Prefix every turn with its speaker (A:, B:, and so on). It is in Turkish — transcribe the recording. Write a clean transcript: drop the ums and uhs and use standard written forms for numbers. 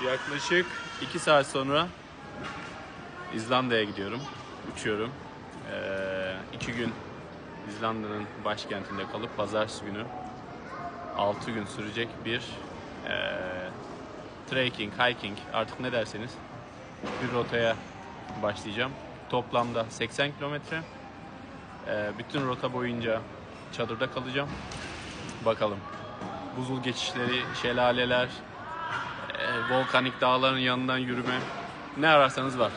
A: Yaklaşık 2 saat sonra İzlanda'ya gidiyorum. Uçuyorum. 2 gün İzlanda'nın başkentinde kalıp pazartesi günü 6 gün sürecek bir trekking, hiking artık ne derseniz bir rotaya başlayacağım. Toplamda 80 kilometre. Bütün rota boyunca çadırda kalacağım. Bakalım. Buzul geçişleri, şelaleler, volkanik dağların yanından yürüme, ne ararsanız var.